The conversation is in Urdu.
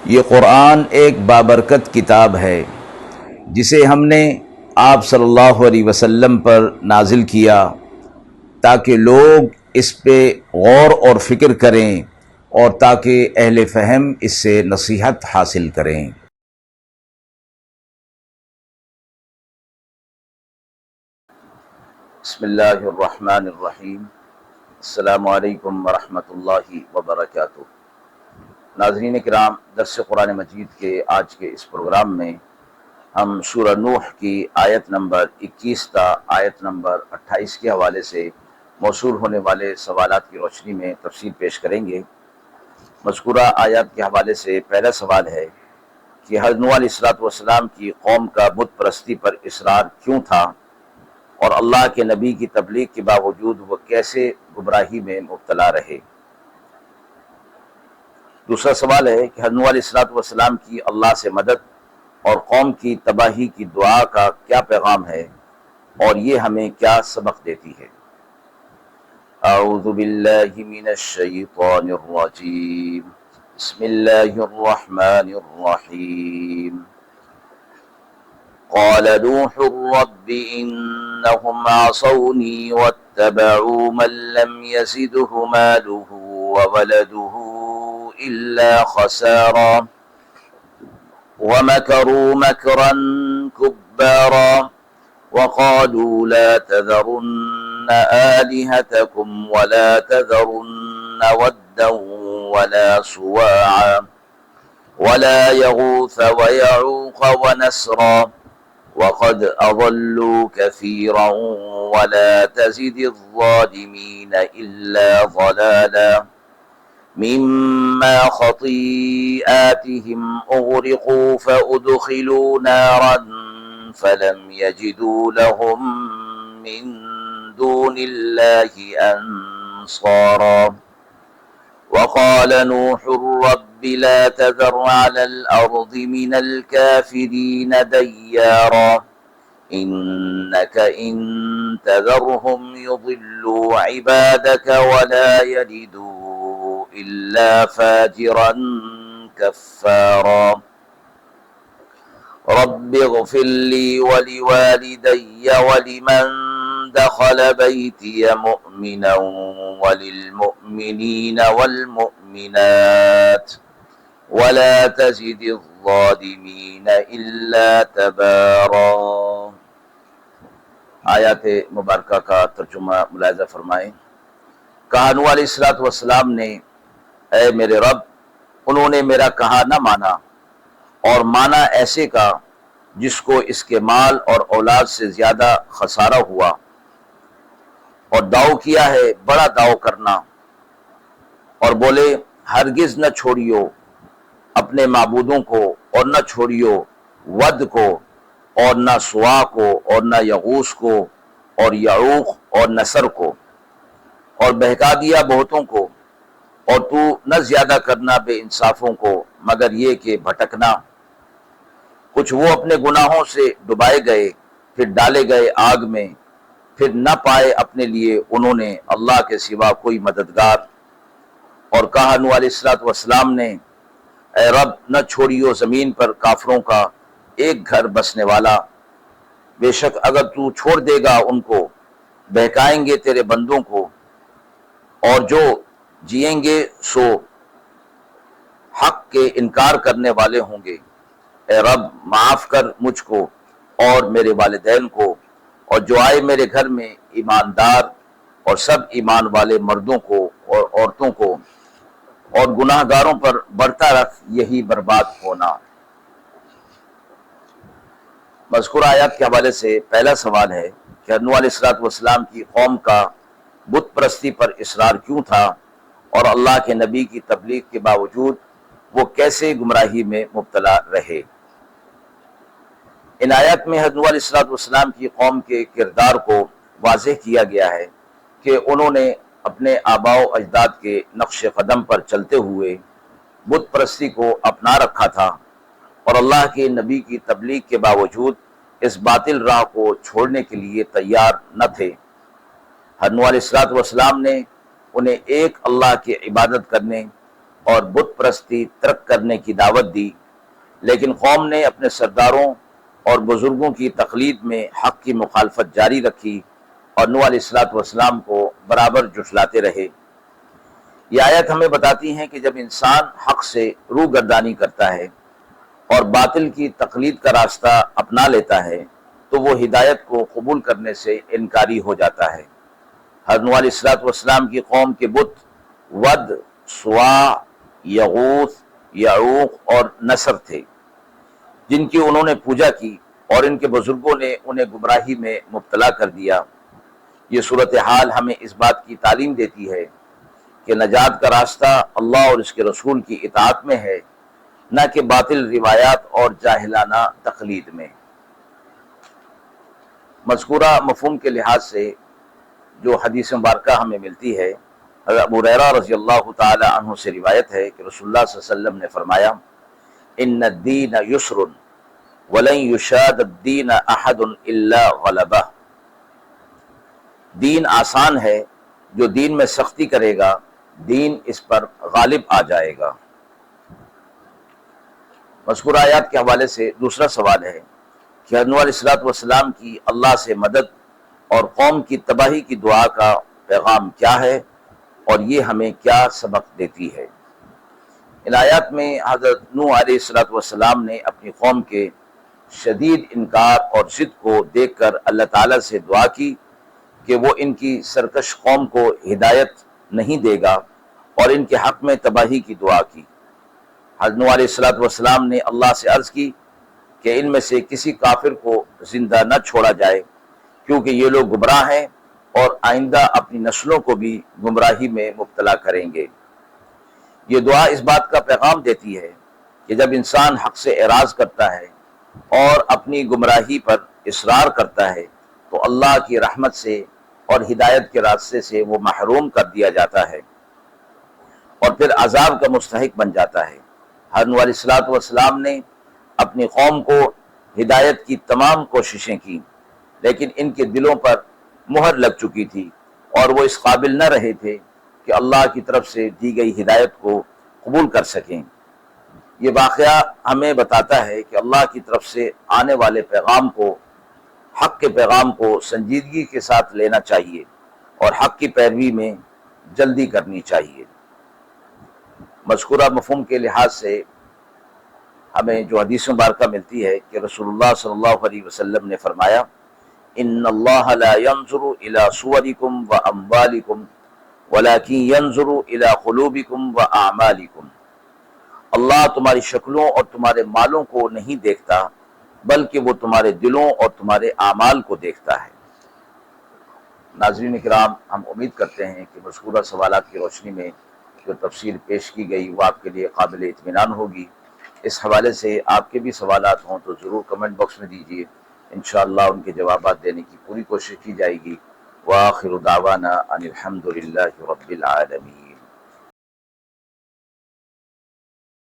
یہ قرآن ایک بابرکت کتاب ہے جسے ہم نے آپ صلی اللہ علیہ وسلم پر نازل کیا تاکہ لوگ اس پہ غور اور فکر کریں اور تاکہ اہل فہم اس سے نصیحت حاصل کریں۔ بسم اللہ الرحمن الرحیم۔ السلام علیکم ورحمۃ اللہ وبرکاتہ۔ ناظرین کرام، درس قرآن مجید کے آج کے اس پروگرام میں ہم سورہ نوح کی آیت نمبر 21 تا آیت نمبر 28 کے حوالے سے موصول ہونے والے سوالات کی روشنی میں تفصیل پیش کریں گے۔ مذکورہ آیات کے حوالے سے پہلا سوال ہے کہ حضرت نوح علیہ السلام کی قوم کا بت پرستی پر اصرار کیوں تھا اور اللہ کے نبی کی تبلیغ کے باوجود وہ کیسے گمراہی میں مبتلا رہے۔ دوسرا سوال ہے کہ حضرت نوح علیہ السلام کی اللہ سے مدد اور قوم کی تباہی کی دعا کا کیا پیغام ہے اور یہ ہمیں کیا سبق دیتی ہے۔ اعوذ باللہ من الشیطان الرجیم، بسم اللہ الرحمن الرحیم۔ قال نوح رب انہم عصونی واتبعوا من لم يزده ماله وولده إلا خسارا ومكروا مكرا كبارا وقالوا لا تذرن آلهتكم ولا تذرن ودا ولا سواعا ولا يغوث ويعوق ونسرا وقد أضلوا كثيرا ولا تزد الظالمين إلا ضلالا مما خطيئاتهم أغرقوا فأدخلوا نارا فلم يجدوا لهم من دون الله أنصارا وقال نوح رب لا تذر على الأرض من الكافرين ديارا إنك إن تذرهم يضلوا عبادك ولا يلدوا إلا فاجرا كفارا رب اغفر لي ولوالدي ولمن دخل بيتي مؤمنا وللمؤمنين والمؤمنات ولا تزد الظالمين إلا تبارا۔ آیات مبارکہ کا ترجمہ ملاحظہ فرمائیں۔ کہا نوح علیہ السلام نے، اے میرے رب، انہوں نے میرا کہا نہ مانا اور مانا ایسے کا جس کو اس کے مال اور اولاد سے زیادہ خسارہ ہوا، اور دعو کیا ہے بڑا دعو کرنا، اور بولے ہرگز نہ چھوڑیو اپنے معبودوں کو اور نہ چھوڑیو ود کو اور نہ سوا کو اور نہ یغوث کو اور یعوق اور نصر کو، اور بہکا دیا بہتوں کو، اور تو نہ زیادہ کرنا بے انصافوں کو مگر یہ کہ بھٹکنا۔ کچھ وہ اپنے گناہوں سے ڈبائے گئے، پھر ڈالے گئے آگ میں، پھر نہ پائے اپنے لیے انہوں نے اللہ کے سوا کوئی مددگار۔ اور کہا نوح علیہ السلام نے، اے رب نہ چھوڑیو زمین پر کافروں کا ایک گھر بسنے والا، بے شک اگر تو چھوڑ دے گا ان کو بہکائیں گے تیرے بندوں کو، اور جو جئیں گے سو حق کے انکار کرنے والے ہوں گے۔ اے رب معاف کر مجھ کو اور میرے والدین کو، اور جو آئے میرے گھر میں ایماندار اور سب ایمان والے مردوں کو اور عورتوں کو، اور گناہ گاروں پر بڑھتا رکھ یہی برباد ہونا۔ مذکورہ آیات کے حوالے سے پہلا سوال ہے کہ نوح علیہ السلام کی قوم کا بت پرستی پر اصرار کیوں تھا اور اللہ کے نبی کی تبلیغ کے باوجود وہ کیسے گمراہی میں مبتلا رہے۔ ان آیات میں حضرت نوح علیہ السلام کی قوم کے کردار کو واضح کیا گیا ہے کہ انہوں نے اپنے آباء و اجداد کے نقش قدم پر چلتے ہوئے بت پرستی کو اپنا رکھا تھا اور اللہ کے نبی کی تبلیغ کے باوجود اس باطل راہ کو چھوڑنے کے لیے تیار نہ تھے۔ حضرت نوح علیہ السلام نے انہیں ایک اللہ کی عبادت کرنے اور بت پرستی ترک کرنے کی دعوت دی، لیکن قوم نے اپنے سرداروں اور بزرگوں کی تقلید میں حق کی مخالفت جاری رکھی اور نوح علیہ السلام کو برابر جھٹلاتے رہے۔ یہ آیت ہمیں بتاتی ہے کہ جب انسان حق سے روح گردانی کرتا ہے اور باطل کی تقلید کا راستہ اپنا لیتا ہے تو وہ ہدایت کو قبول کرنے سے انکاری ہو جاتا ہے۔ حضرت نوح علیہ السلام کی قوم کے بت ود، سواع، یغوث، یعوق اور نصر تھے، جن کی انہوں نے پوجا کی اور ان کے بزرگوں نے انہیں گمراہی میں مبتلا کر دیا۔ یہ صورتحال ہمیں اس بات کی تعلیم دیتی ہے کہ نجات کا راستہ اللہ اور اس کے رسول کی اطاعت میں ہے، نہ کہ باطل روایات اور جاہلانہ تقلید میں۔ مذکورہ مفہوم کے لحاظ سے جو حدیث مبارکہ ہمیں ملتی ہے، حضرت ابو ہریرہ رضی اللہ تعالی عنہ سے روایت ہے کہ رسول اللہ صلی اللہ علیہ وسلم نے فرمایا، ان الدین یسر ولن یشاد الدین احد الا غلبہ، دین آسان ہے، جو دین میں سختی کرے گا دین اس پر غالب آ جائے گا۔ مذکورہ آیات کے حوالے سے دوسرا سوال ہے کہ حضرت نوح علیہ السلام کی اللہ سے مدد اور قوم کی تباہی کی دعا کا پیغام کیا ہے اور یہ ہمیں کیا سبق دیتی ہے۔ ان آیات میں حضرت نوح علیہ السلام نے اپنی قوم کے شدید انکار اور ضد کو دیکھ کر اللہ تعالیٰ سے دعا کی کہ وہ ان کی سرکش قوم کو ہدایت نہیں دے گا اور ان کے حق میں تباہی کی دعا کی۔ حضرت نوح علیہ السلام نے اللہ سے عرض کی کہ ان میں سے کسی کافر کو زندہ نہ چھوڑا جائے، کیونکہ یہ لوگ گمراہ ہیں اور آئندہ اپنی نسلوں کو بھی گمراہی میں مبتلا کریں گے۔ یہ دعا اس بات کا پیغام دیتی ہے کہ جب انسان حق سے اعراض کرتا ہے اور اپنی گمراہی پر اصرار کرتا ہے تو اللہ کی رحمت سے اور ہدایت کے راستے سے وہ محروم کر دیا جاتا ہے اور پھر عذاب کا مستحق بن جاتا ہے۔ حضرت نوح علیہ السلام نے اپنی قوم کو ہدایت کی تمام کوششیں کی، لیکن ان کے دلوں پر مہر لگ چکی تھی اور وہ اس قابل نہ رہے تھے کہ اللہ کی طرف سے دی گئی ہدایت کو قبول کر سکیں۔ یہ واقعہ ہمیں بتاتا ہے کہ اللہ کی طرف سے آنے والے پیغام کو، حق کے پیغام کو سنجیدگی کے ساتھ لینا چاہیے اور حق کی پیروی میں جلدی کرنی چاہیے۔ مذکورہ مفہوم کے لحاظ سے ہمیں جو حدیث مبارکہ ملتی ہے کہ رسول اللہ صلی اللہ علیہ وسلم نے فرمایا، ان اللہ لا ينظر الى صورکم واموالکم ولکن ينظر الى قلوبکم واعمالکم، اللہ تمہاری شکلوں اور تمہارے مالوں کو نہیں دیکھتا بلکہ وہ تمہارے دلوں اور تمہارے اعمال کو دیکھتا ہے۔ ناظرین کرام، ہم امید کرتے ہیں کہ مذکورہ سوالات کی روشنی میں جو تفصیل پیش کی گئی وہ آپ کے لیے قابل اطمینان ہوگی۔ اس حوالے سے آپ کے بھی سوالات ہوں تو ضرور کمنٹ باکس میں دیجیے، انشاءاللہ ان کے جوابات دینے کی پوری کوشش کی جائے گی۔ وآخر دعوانا ان الحمد للہ رب العالمین۔